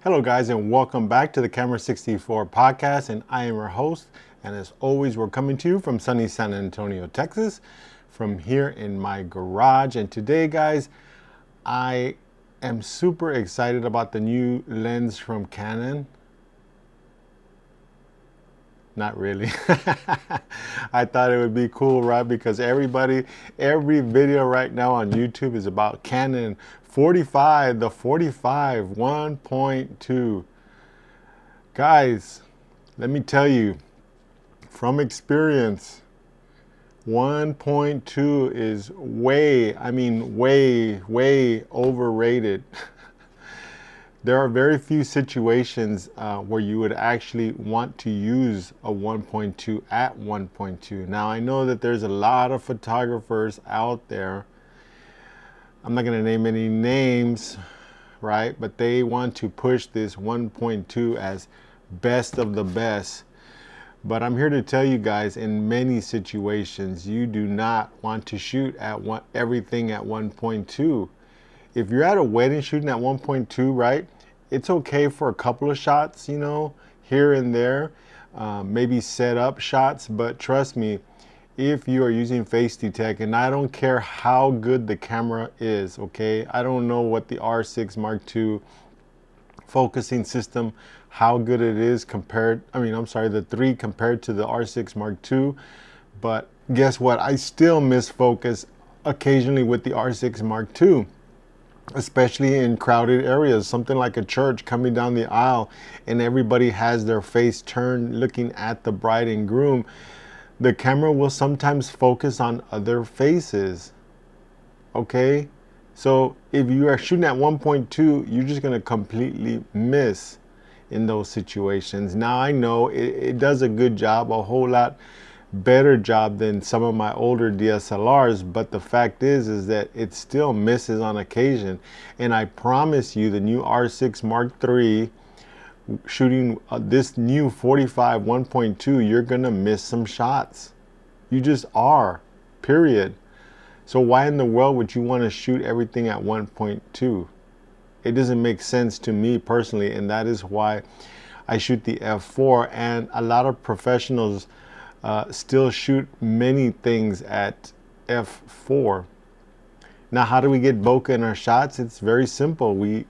Hello guys, and welcome back to the Camera 64 podcast, and I am your host, and as always we're coming to you from sunny San Antonio, Texas, from here in my garage. And today guys, I am super excited about the new lens from Canon. Not really. I thought it would be cool, right? Because every video right now on YouTube is about Canon 45, the 45 1.2. Guys, let me tell you, from experience, 1.2 is way overrated. There are very few situations where you would actually want to use a 1.2 at 1.2. Now, I know that there's a lot of photographers out there. I'm not going to name any names, right? But they want to push this 1.2 as best of the best. But I'm here to tell you guys, in many situations, you do not want to shoot at everything at 1.2. If you're at a wedding shooting at 1.2, right, it's okay for a couple of shots, you know, here and there, maybe set up shots. But trust me, if you are using face detect, and I don't care how good the camera is, okay, I don't know what the R6 Mark II focusing system, how good it is compared, the 3 compared to the R6 Mark II, but guess what, I still miss focus occasionally with the R6 Mark II. Especially in crowded areas, something like a church, coming down the aisle and everybody has their face turned looking at the bride and groom. The camera will sometimes focus on other faces. Okay, so if you are shooting at 1.2, you're just going to completely miss in those situations. Now I know it does a good job, a whole lot better job than some of my older DSLRs, but the fact is that it still misses on occasion. And I promise you, the new R6 Mark III shooting this new 45 1.2, you're gonna miss some shots. You just are, period. So why in the world would you want to shoot everything at 1.2? It doesn't make sense to me personally, and that is why I shoot the f4. And a lot of professionals still shoot many things at f4. Now, how do we get bokeh in our shots? It's very simple. We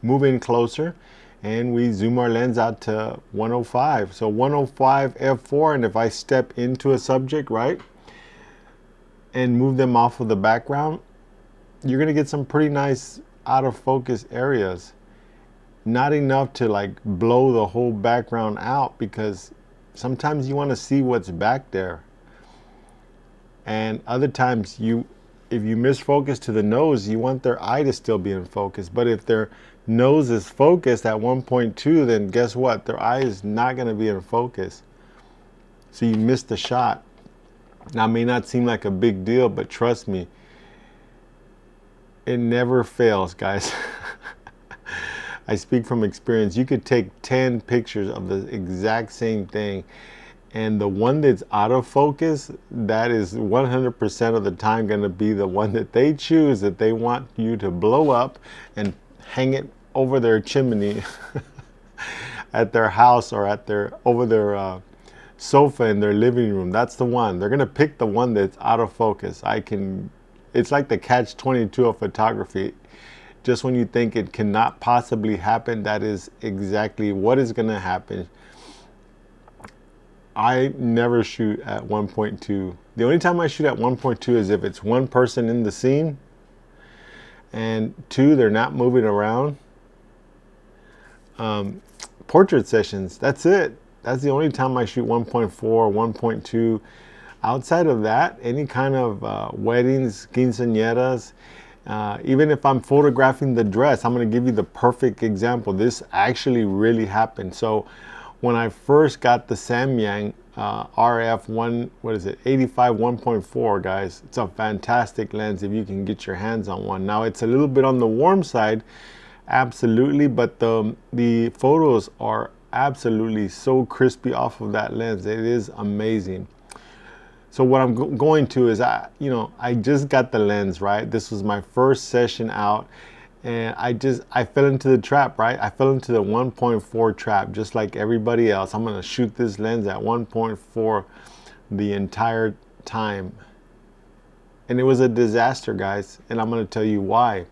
move in closer and we zoom our lens out to 105. So 105 f4, and if I step into a subject, right, and move them off of the background, you're gonna get some pretty nice out of focus areas. Not enough to like blow the whole background out, because sometimes you want to see what's back there, and other times if you miss focus to the nose, you want their eye to still be in focus. But if their nose is focused at 1.2, then guess what, their eye is not going to be in focus, so you missed the shot. Now, it may not seem like a big deal, but trust me, it never fails, guys. I speak from experience. You could take 10 pictures of the exact same thing, and the one that's out of focus, that is 100% of the time going to be the one that they choose, that they want you to blow up and hang it over their chimney at their house, or at over their sofa in their living room. That's the one. They're going to pick the one that's out of focus. It's like the catch-22 of photography. Just when you think it cannot possibly happen, that is exactly what is going to happen. I never shoot at 1.2. The only time I shoot at 1.2 is if it's one person in the scene, and two, they're not moving around. Portrait sessions, that's it. That's the only time I shoot 1.4, 1.2. Outside of that, any kind of weddings, quinceañeras, even if I'm photographing the dress, I'm going to give you the perfect example. This actually really happened. So when I first got the Samyang RF 85 1.4, guys, it's a fantastic lens if you can get your hands on one. Now, it's a little bit on the warm side, absolutely, but the photos are absolutely so crispy off of that lens. It is amazing. So what I'm going to is, I just got the lens, right? This was my first session out, And I fell into the trap, right? I fell into the 1.4 trap, just like everybody else. I'm gonna shoot this lens at 1.4 the entire time. And it was a disaster, guys. And I'm gonna tell you why.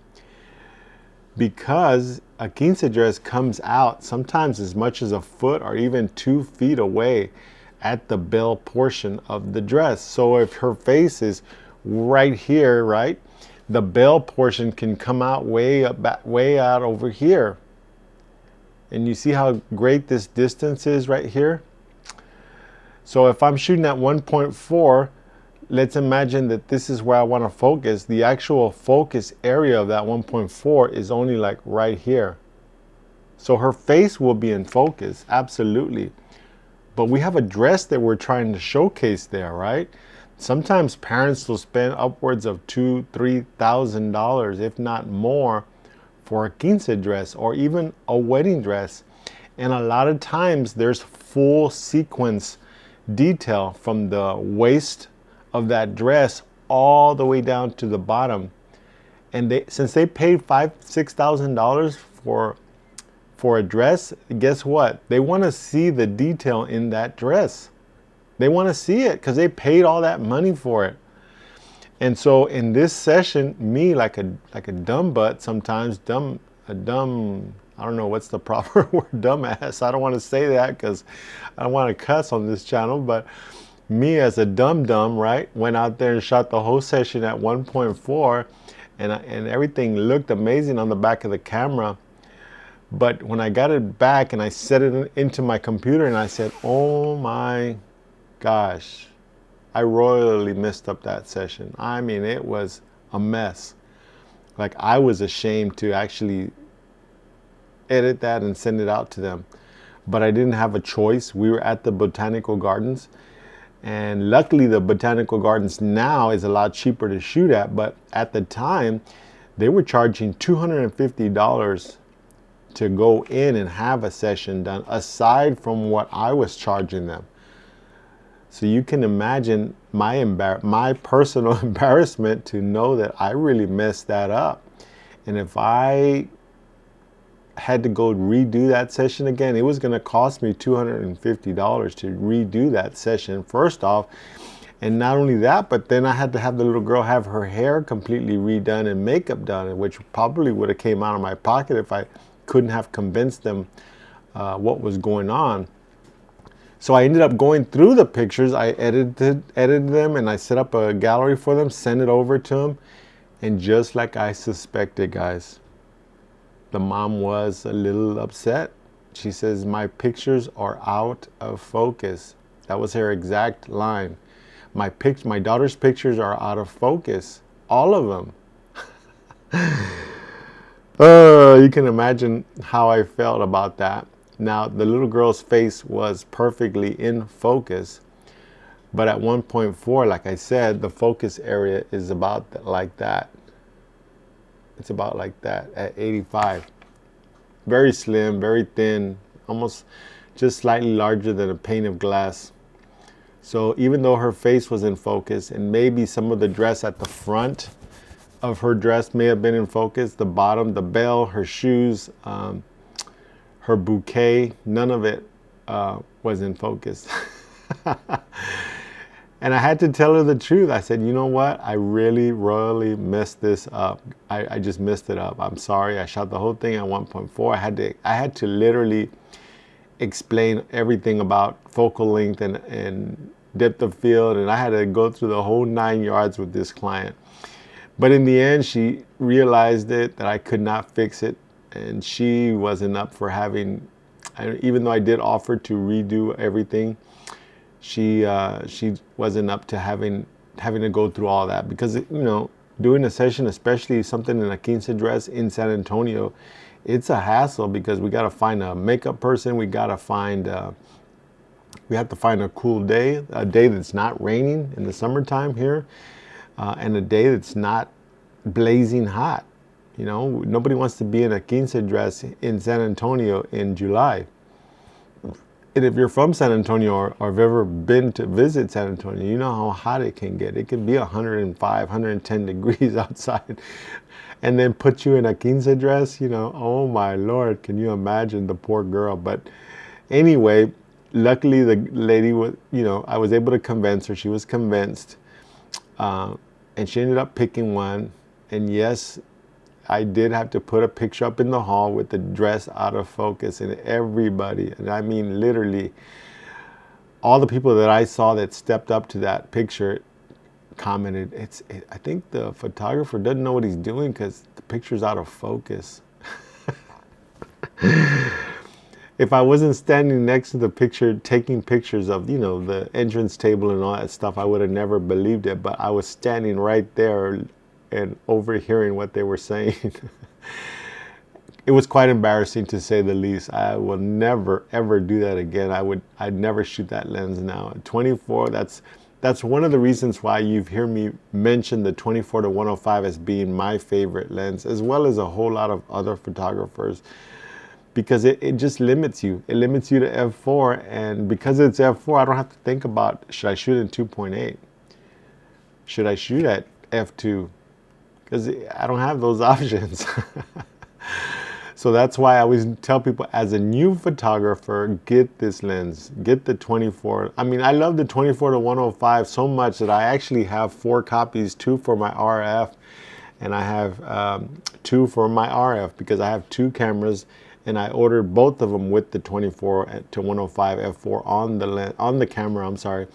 Because a quince dress comes out sometimes as much as a foot or even 2 feet away at the bell portion of the dress. So if her face is right here, right, the bell portion can come out way out over here. And you see how great this distance is right here? So if I'm shooting at 1.4, let's imagine that this is where I want to focus. The actual focus area of that 1.4 is only like right here. So her face will be in focus, absolutely. But we have a dress that we're trying to showcase there, right? Sometimes parents will spend upwards of $2,000-3,000, if not more, for a quince dress or even a wedding dress. And a lot of times there's full sequence detail from the waist of that dress all the way down to the bottom. And since they paid $5,000-6,000 for a dress, guess what? They want to see the detail in that dress. They want to see it because they paid all that money for it. And so in this session, me like a dumb butt sometimes, I don't know what's the proper word, dumbass. I don't want to say that because I don't want to cuss on this channel, but me as a dumb, right, went out there and shot the whole session at 1.4, and everything looked amazing on the back of the camera. But when I got it back and I set it into my computer and I said, oh my gosh, I royally messed up that session. I mean, it was a mess. Like, I was ashamed to actually edit that and send it out to them. But I didn't have a choice. We were at the Botanical Gardens. And luckily, the Botanical Gardens now is a lot cheaper to shoot at. But at the time, they were charging $250 to go in and have a session done, aside from what I was charging them. So you can imagine my personal embarrassment to know that I really messed that up. And if I had to go redo that session again, it was going to cost me $250 to redo that session first off. And not only that, but then I had to have the little girl have her hair completely redone and makeup done, which probably would have came out of my pocket if I couldn't have convinced them what was going on. So I ended up going through the pictures. I edited them, and I set up a gallery for them, sent it over to them. And just like I suspected, guys, the mom was a little upset. She says, my pictures are out of focus. That was her exact line. My daughter's pictures are out of focus. All of them. You can imagine how I felt about that. Now, the little girl's face was perfectly in focus, but at 1.4, like I said, the focus area is about like that. It's about like that at 85. Very slim, very thin, almost just slightly larger than a pane of glass. So even though her face was in focus, and maybe some of the dress at the front of her dress may have been in focus, the bottom, the bell, her shoes, her bouquet, none of it was in focus. And I had to tell her the truth. I said, you know what? I really royally messed this up. I just messed it up. I'm sorry. I shot the whole thing at 1.4. I had to literally explain everything about focal length and depth of field, and I had to go through the whole 9 yards with this client. But in the end, she realized that I could not fix it, and she wasn't up for having, even though I did offer to redo everything, she wasn't up to having to go through all that, because, you know, doing a session, especially something in a quince dress in San Antonio, it's a hassle, because we got to find a makeup person, we have to find a cool day, a day that's not raining in the summertime here, and a day that's not blazing hot. You know, nobody wants to be in a quince dress in San Antonio in July. And if you're from San Antonio or have ever been to visit San Antonio, you know how hot it can get. It can be 105, 110 degrees outside. And then put you in a quince dress, you know, oh my Lord, can you imagine the poor girl? But anyway, luckily the lady was, you know, I was able to convince her. She was convinced. And she ended up picking one. And yes, I did have to put a picture up in the hall with the dress out of focus, and everybody, and I mean literally all the people that I saw that stepped up to that picture commented, I think the photographer doesn't know what he's doing because the picture's out of focus. If I wasn't standing next to the picture taking pictures of, you know, the entrance table and all that stuff, I would have never believed it. But I was standing right there and overhearing what they were saying. It was quite embarrassing, to say the least. I will never ever do that again. I'd never shoot that lens now. 24, that's one of the reasons why you've heard me mention the 24 to 105 as being my favorite lens, as well as a whole lot of other photographers, because it just limits you. It limits you to f4, and because it's f4, I don't have to think about, should I shoot in 2.8? Should I shoot at f2? Because I don't have those options. So that's why I always tell people, as a new photographer, get this lens, get the 24. I mean, I love the 24 to 105 so much that I actually have 4 copies, 2 for my RF, and I have 2 for my RF, because I have 2 cameras, and I ordered both of them with the 24 to 105 f4 on the camera. I'm sorry.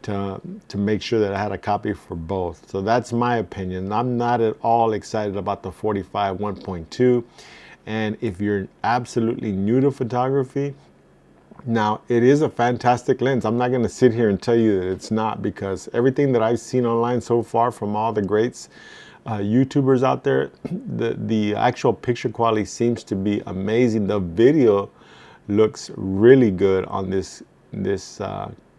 To make sure that I had a copy for both. So that's my opinion. I'm not at all excited about the 45 1.2. And if you're absolutely new to photography, now it is a fantastic lens. I'm not going to sit here and tell you that it's not, because everything that I've seen online so far from all the greats, YouTubers out there, the actual picture quality seems to be amazing. The video looks really good on this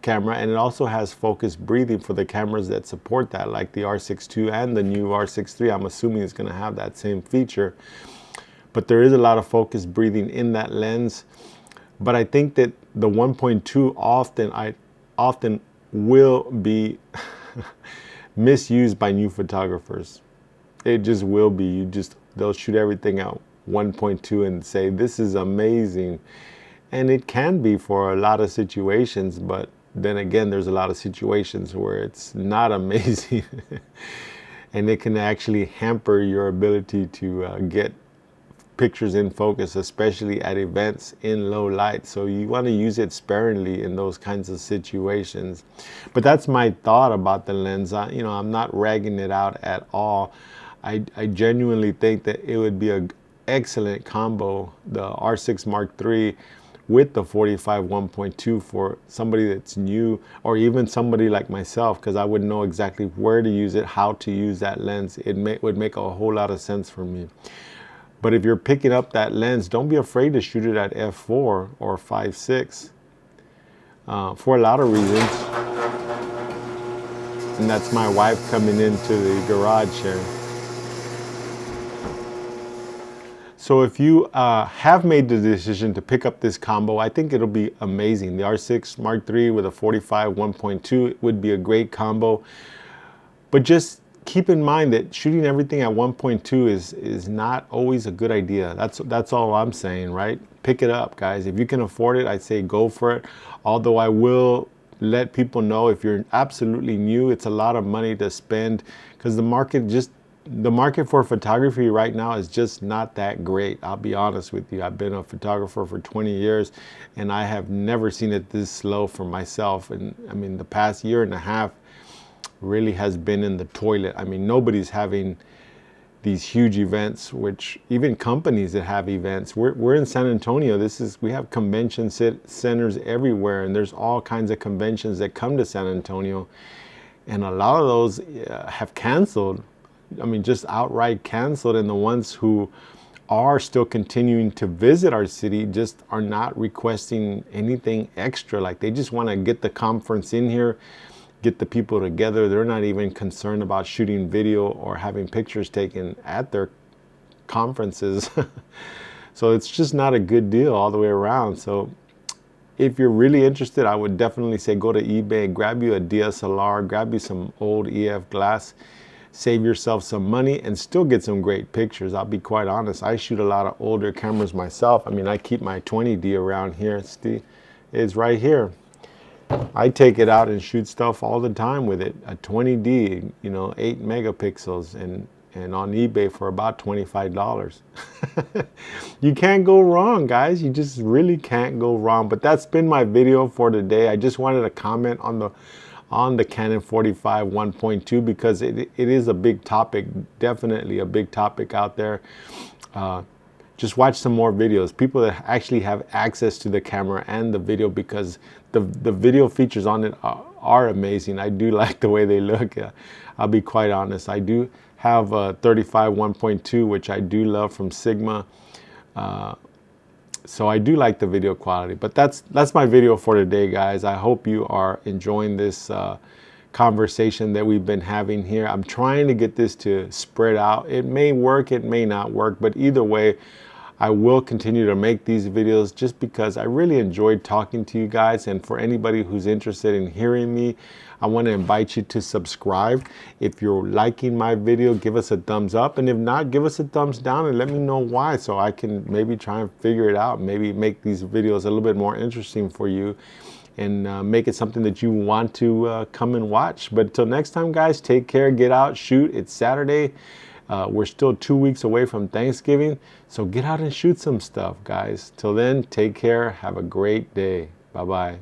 camera, and it also has focus breathing for the cameras that support that, like the R6 II and the new R6 III. I'm assuming it's going to have that same feature, but there is a lot of focus breathing in that lens. But I think that the 1.2 often will be misused by new photographers. It just will be. They'll shoot everything out 1.2 and say this is amazing, and it can be for a lot of situations, but then again, there's a lot of situations where it's not amazing and it can actually hamper your ability to get pictures in focus, especially at events in low light. So you want to use it sparingly in those kinds of situations. But that's my thought about the lens. You know, I'm not ragging it out at all. I genuinely think that it would be an excellent combo, the R6 Mark III with the 45 1.2, for somebody that's new, or even somebody like myself, because I wouldn't know exactly where to use it, how to use that lens. It would make a whole lot of sense for me. But if you're picking up that lens, don't be afraid to shoot it at f4 or 5.6 for a lot of reasons. And that's my wife coming into the garage here. So if you have made the decision to pick up this combo, I think it'll be amazing. The R6 Mark III with a 45 1.2 would be a great combo. But just keep in mind that shooting everything at 1.2 is not always a good idea. That's all I'm saying, right? Pick it up, guys. If you can afford it, I'd say go for it. Although I will let people know, if you're absolutely new, it's a lot of money to spend, because the market for photography right now is just not that great. I'll be honest with you. I've been a photographer for 20 years and I have never seen it this slow for myself. And I mean, the past year and a half really has been in the toilet. I mean, nobody's having these huge events, which even companies that have events. We're in San Antonio. We have convention centers everywhere, and there's all kinds of conventions that come to San Antonio. And a lot of those have canceled. I mean, just outright canceled, and the ones who are still continuing to visit our city just are not requesting anything extra. Like, they just want to get the conference in here, get the people together. They're not even concerned about shooting video or having pictures taken at their conferences. So it's just not a good deal all the way around. So if you're really interested, I would definitely say go to eBay, grab you a DSLR, grab you some old EF glass, save yourself some money and still get some great pictures. I'll be quite honest, I shoot a lot of older cameras myself. I mean, I keep my 20D around here. It's right here. I take it out and shoot stuff all the time with it. A 20D, you know, 8 megapixels, and on eBay for about $25. You can't go wrong, guys. You just really can't go wrong. But that's been my video for today. I just wanted to comment on the Canon 45 1.2 because it is a big topic, definitely a big topic out there. Just watch some more videos. People that actually have access to the camera and the video, because the video features on it are amazing. I do like the way they look. I'll be quite honest. I do have a 35 1.2, which I do love from Sigma. So I do like the video quality. But that's my video for today, guys. I hope you are enjoying this conversation that we've been having here. I'm trying to get this to spread out. It may work, it may not work, but either way, I will continue to make these videos just because I really enjoyed talking to you guys. And for anybody who's interested in hearing me, I want to invite you to subscribe. If you're liking my video, give us a thumbs up. And if not, give us a thumbs down and let me know why, so I can maybe try and figure it out. Maybe make these videos a little bit more interesting for you and make it something that you want to come and watch. But until next time, guys, take care, get out, shoot. It's Saturday. We're still 2 weeks away from Thanksgiving, so get out and shoot some stuff, guys. Till then, take care. Have a great day. Bye-bye.